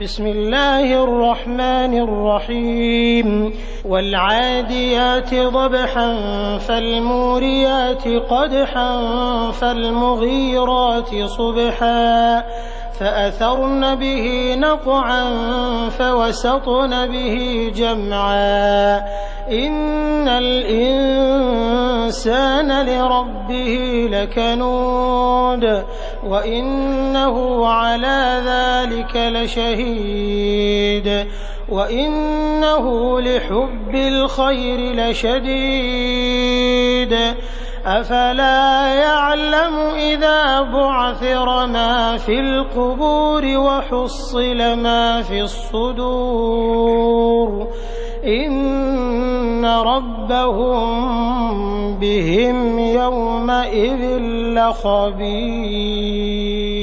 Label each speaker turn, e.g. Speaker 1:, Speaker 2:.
Speaker 1: بسم الله الرحمن الرحيم والعاديات ضبحا فالموريات قدحا فالمغيرات صبحا فأثرن به نقعا فوسطن به جمعا إن الإنسان لربه لكنود وإنه على ذلك لشهيد وإنه لحب الخير لشديد أفلا يعلم إذا بعثر ما في القبور وحصل ما في الصدور إن ربهم بهم يومئذ لخبير.